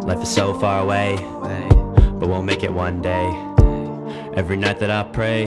Life is so far away, but we'll make it one day. Every night that I pray,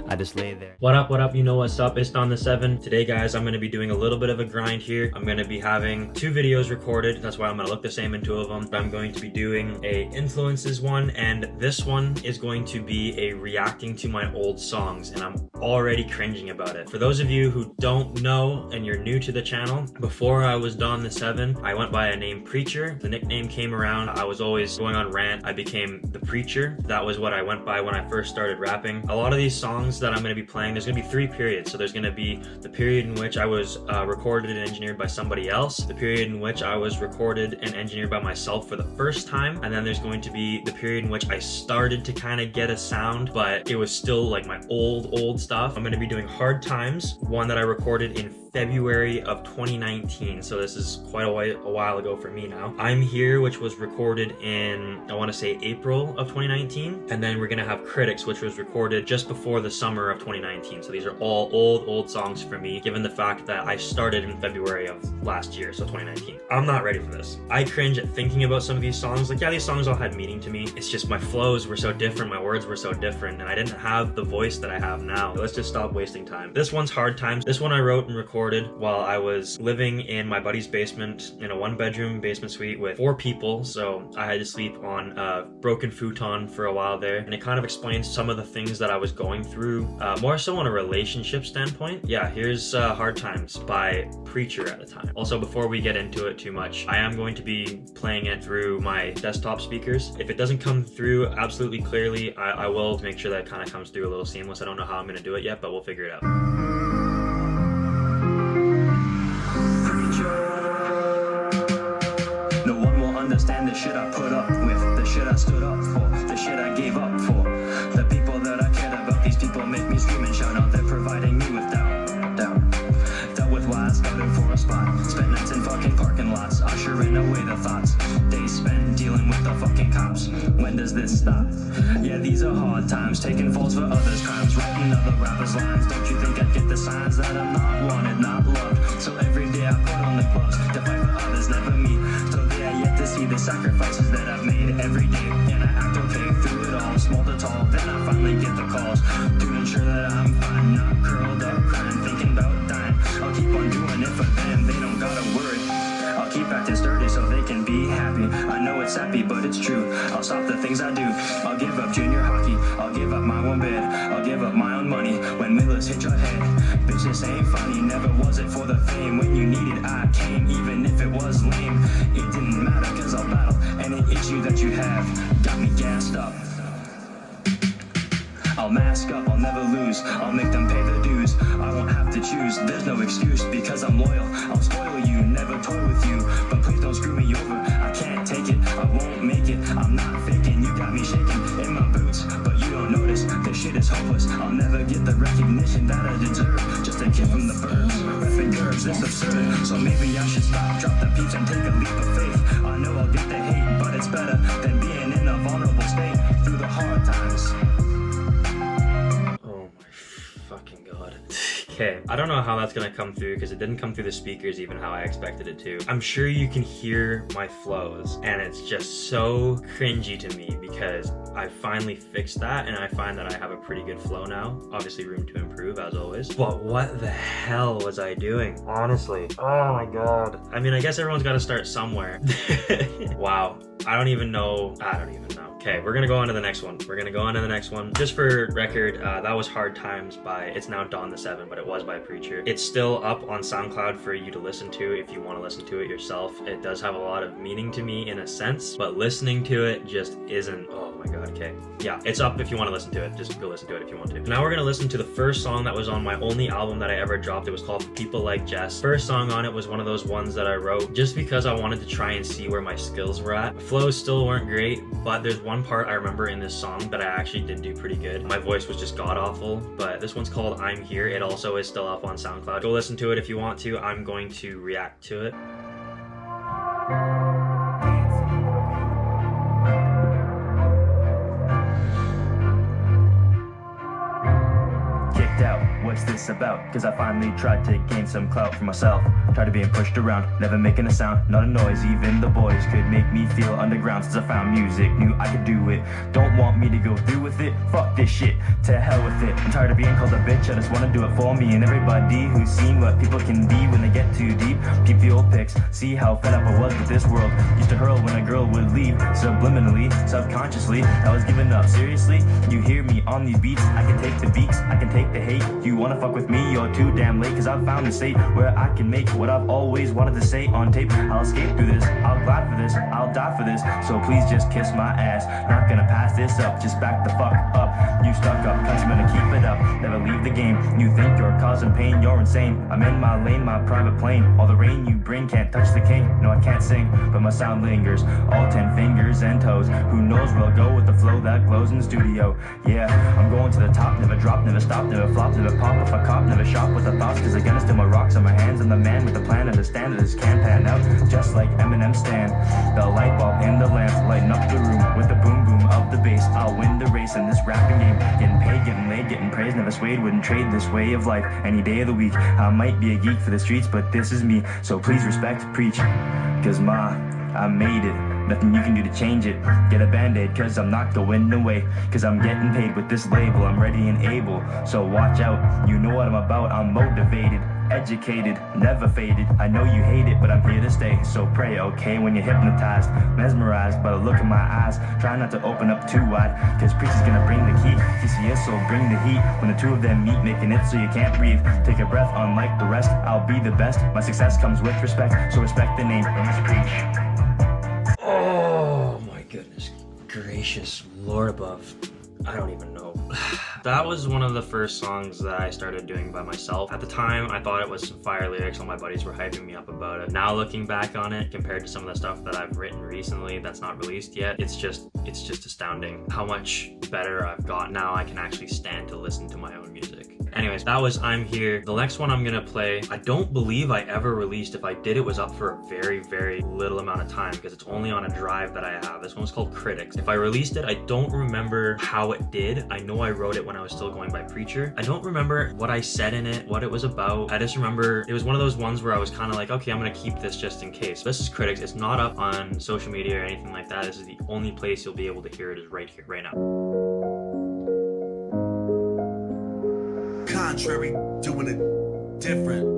I just lay there. What up, you know what's up? It's Don the 7. Today, guys, I'm going to be doing a little bit of a grind here. I'm going to be having 2 videos recorded. That's why I'm going to look the same in 2 of them. But I'm going to be doing a influences one, and this one is going to be a reacting to my old songs, and I'm already cringing about it. For those of you who don't know and you're new to the channel, before I was Don the 7, I went by a name Preacher. The nickname came around. I was always going on rant. I became the Preacher. That was what I went by when I first started rapping. A lot of these songs that I'm going to be playing, there's going to be 3 periods. So there's going to be the period in which I was recorded and engineered by somebody else, the period in which I was recorded and engineered by myself for the first time, and then there's going to be the period in which I started to kind of get a sound, but it was still like my old stuff. I'm going to be doing Hard Times, one that I recorded in February of 2019, so this is quite a while ago for me now. I'm Here, which was recorded in, I want to say, April of 2019, and then we're gonna have Critics, which was recorded just before the summer of 2019. So these are all old songs for me, given the fact that I started in February of last year, so 2019. I'm not ready for this. I cringe at thinking about some of these songs. Like, yeah, these songs all had meaning to me. It's just my flows were so different, my words were so different, and I didn't have the voice that I have now. Let's just stop wasting time. This one's Hard Times. This one I wrote and recorded while I was living in my buddy's basement in a 1-bedroom basement suite with 4 people, so I had to sleep on a broken futon for a while there, and it kind of explains some of the things that I was going through, more so on a relationship standpoint. Yeah, here's Hard Times by Preacher at the time. Also, before we get into it too much, I am going to be playing it through my desktop speakers. If it doesn't come through absolutely clearly, I will make sure that it kind of comes through a little seamless. I don't know how I'm going to do it yet, but we'll figure it out. No one will understand the shit I put up with, the shit I stood up for, the shit I gave up for. The people that I cared about, these people make me scream and shout out. They're providing me with doubt. Dealt with why I scouted for a spot. Spent nights in fucking parking lots, ushering away the thoughts. Days spent dealing with the fucking cops. When does this stop? Yeah, these are hard times, taking falls for others' crimes, writing other rappers' lines. Don't you think I'd get the signs that I'm not wanted, not loved? So every day I put on the gloves to fight for others, never me. So they are yet to see the sacrifices that I've made every day, and I act okay through it all, small to tall. Then I finally get the calls to ensure that I'm fine, not curled up crying, thinking about dying. I'll keep on doing it for them, they don't gotta worry. I'll keep acting sturdy so they can be happy. I know it's happy, but it's true. I'll stop the things I do. I'll give up junior hockey. I'll give up my own bed. I'll give up my own money when Millers hit your head. Bitch, this ain't funny. Never was it for the fame. When you needed, I came. Even if it was lame, it didn't matter, cause I'll battle any issue that you have. Got me gassed up. I'll mask up, I'll never lose. I'll make them pay the dues. I won't have to choose, there's no excuse, because I'm loyal. I'll spoil you, never toy with you, but please don't screw me over. I can't take it, I won't make it. I'm not faking, you got me shaking in my boots, but you don't notice. This shit is hopeless. I'll never get the recognition that I deserve. Just a kid from the burbs, repping curves, it's absurd. So maybe I should stop, drop the peeps and take a leap of faith. I know I'll get the hate, but it's better than being in a vulnerable state through the hard times. Fucking god. Okay, I don't know how that's gonna come through because it didn't come through the speakers even how I expected it to. I'm sure you can hear my flows, and it's just so cringy to me because I finally fixed that, and I find that I have a pretty good flow now. Obviously room to improve as always, but what the hell was I doing? Honestly, oh my god. I mean, I guess everyone's got to start somewhere. Wow, I don't even know. Okay, we're gonna go on to the next one. Just for record, that was Hard Times by, it's now Don the 7, but it was by Preacher. It's still up on SoundCloud for you to listen to if you want to listen to it yourself. It does have a lot of meaning to me in a sense, but listening to it just isn't. Oh my god, okay. Yeah, it's up if you want to listen to it. Just go listen to it if you want to. Now we're gonna listen to the first song that was on my only album that I ever dropped. It was called People Like Jess. First song on it was one of those ones that I wrote just because I wanted to try and see where my skills were at. Flows still weren't great, but there's one part I remember in this song that I actually did do pretty good. My voice was just god-awful, but this one's called I'm Here. It also is still up on SoundCloud. Go listen to it if you want to. I'm going to react to it. Kicked out, what's this about? Cause I finally tried to gain some clout for myself. Tried to being pushed around, never making a sound, not a noise. Even the boys could make make me feel underground since I found music. Knew I could do it. Don't want me to go through with it? Fuck this shit. To hell with it. I'm tired of being called a bitch. I just wanna do it for me and everybody who's seen what people can be when they get too deep. Keep the old pics. See how fed up I was with this world. Used to hurl when a girl would leave. Subliminally, subconsciously, I was giving up. Seriously? You hear me on these beats? I can take the beaks. I can take the hate. You wanna fuck with me? You're too damn late. Cause I've found a state where I can make what I've always wanted to say on tape. I'll escape through this. I'll glad for this. I'll die for this. So please just kiss my ass. Not gonna pass this up. Just back the fuck up. You stuck up. Cause I'm gonna keep it up. Never leave the game. You think you're causing pain. You're insane. I'm in my lane, my private plane. All the rain you bring can't touch the king. No, I can't sing, but my sound lingers. All 10 fingers and toes. Who knows where I'll go with the flow that glows in the studio. Yeah, I'm going to the top. Never drop, never stop, never flop, never pop off a cop. Never shop with the thoughts. Cause again, it's still my rocks on my hands. I'm the man with the plan. Understand that this can pan out. Just like Eminem stand. The light bulb in the lamp. Lighten up the room with the boom boom of the bass. I'll win the race in this rapping game. Getting paid, getting laid, getting praised. Never swayed, wouldn't trade this way of life any day of the week. I might be a geek for the streets, but this is me. So please respect, preach. Cause I made it. Nothing you can do to change it. Get a band-aid cause I'm not going away. Cause I'm getting paid with this label. I'm ready and able. So watch out. You know what I'm about. I'm motivated, educated, never faded. I know you hate it, but I'm here to stay. So pray, okay, when you're hypnotized, mesmerized by the look in my eyes. Try not to open up too wide. Cause Preach is gonna bring the key. TCS will bring the heat. When the two of them meet, making it so you can't breathe. Take a breath, unlike the rest. I'll be the best. My success comes with respect. So respect the name. And let's preach. Oh my goodness gracious, Lord above. I don't even know. That was one of the first songs that I started doing by myself. At the time, I thought it was some fire lyrics. All my buddies were hyping me up about it. Now looking back on it, compared to some of the stuff that I've written recently that's not released yet, it's just astounding how much better I've got. Now I can actually stand to listen to my own music. Anyways, that was I'm Here. The next one I'm gonna play, I don't believe I ever released. If I did, it was up for a very, very little amount of time because it's only on a drive that I have. This one was called Critics. If I released it, I don't remember how it did. I know I wrote it when I was still going by Preacher. I don't remember what I said in it, what it was about. I just remember it was one of those ones where I was kind of like, okay, I'm gonna keep this just in case. This is Critics. It's not up on social media or anything like that. This is the only place you'll be able to hear it is right here, right now. Contrary, doing it different.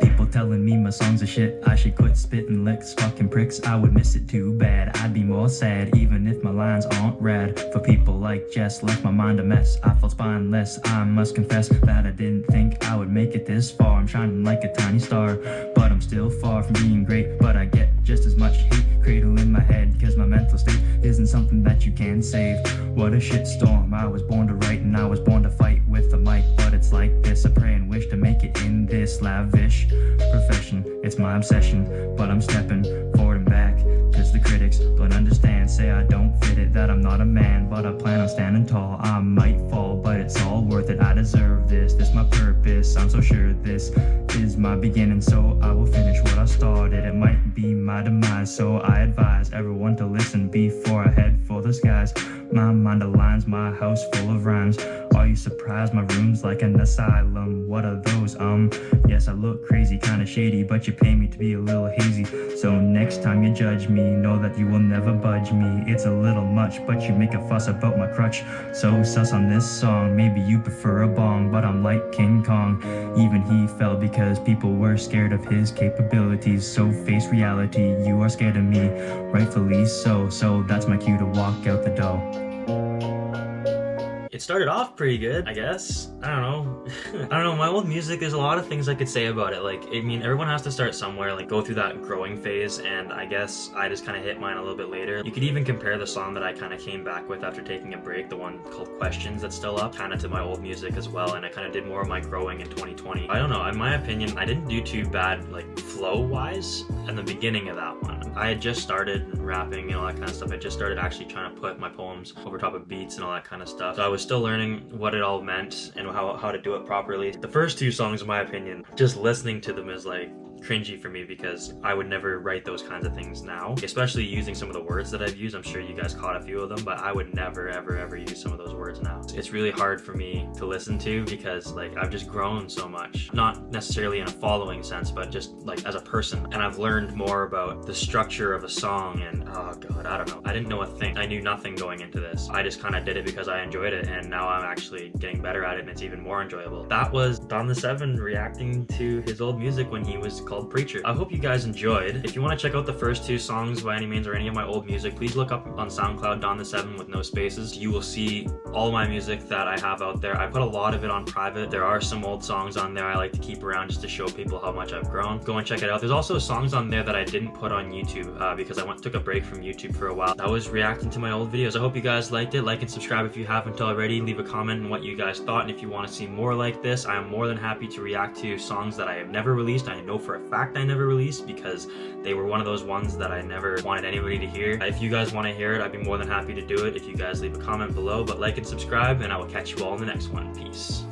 People telling me my songs are shit. I should quit spitting licks, fucking pricks. I would miss it too bad. I'd be more sad even if my lines aren't rad. For people like Jess, left my mind a mess. I felt spineless. I must confess that I didn't think I would make it this far. I'm shining like a tiny star, but I'm still far from being great. But I get just as much hate cradle in my head, cause my mental state isn't something that you can save. What a shitstorm. I was born to write and I was born to fight with the mic, but it's like this. I pray and wish to make it in this lavish profession. It's my obsession, but I'm stepping forward and back, cause the critics don't understand. Say I don't fit it, that I'm not a man, but I plan on standing tall. I might fall, but it's all worth it. I deserve this, this my purpose. I'm so sure this is my beginning, so I will finish what I started. It might be my demise, so I advise everyone to listen before I head for the skies. My mind aligns, my house full of rhymes. Are you surprised? My room's like an asylum. What are those? Yes, I look crazy, kinda shady, but you pay me to be a little hazy. So next time you judge me, know that you will never budge me. It's a little much, but you make a fuss about my crutch. So sus on this song, maybe you prefer a bong, but I'm like King Kong. Even he fell because people were scared of his capabilities. So face reality, you are scared of me, rightfully so. So that's my cue to walk out the door. It started off pretty good, I guess. I don't know. I don't know, my old music, there's a lot of things I could say about it. Like, I mean, everyone has to start somewhere, like go through that growing phase, and I guess I just kind of hit mine a little bit later. You could even compare the song that I kind of came back with after taking a break, the one called Questions that's still up, kind of to my old music as well, and I kind of did more of my growing in 2020. I don't know, in my opinion, I didn't do too bad, like, flow-wise in the beginning of that one. I had just started rapping and all that kind of stuff. I just started actually trying to put my poems over top of beats and all that kind of stuff. So I was still learning what it all meant and how to do it properly. The first two songs, in my opinion, just listening to them is like cringy for me because I would never write those kinds of things now, especially using some of the words that I've used. I'm sure you guys caught a few of them, but I would never ever use some of those words now. It's really hard for me to listen to because like I've just grown so much, not necessarily in a following sense, but just like as a person, and I've learned more about the structure of a song. And oh god, I don't know, I didn't know a thing. I knew nothing going into this. I just kind of did it because I enjoyed it, and now I'm actually getting better at it and it's even more enjoyable. That was Don the Seven reacting to his old music when he was called Preacher. I hope you guys enjoyed. If you want to check out the first two songs by any means or any of my old music, please look up on SoundCloud Don the Seven with no spaces. You will see all my music that I have out there. I put a lot of it on private. There are some old songs on there I like to keep around just to show people how much I've grown. Go and check it out. There's also songs on there that I didn't put on YouTube because I took a break from YouTube for a while. That was reacting to my old videos. I hope you guys liked it. Like and subscribe if you haven't already. Leave a comment on what you guys thought, and if you want to see more like this, I am more than happy to react to songs that I have never released. I know for a fact I never released because they were one of those ones that I never wanted anybody to hear. If you guys want to hear it, I'd be more than happy to do it if you guys leave a comment below. But like and subscribe, and I will catch you all in the next one. Peace.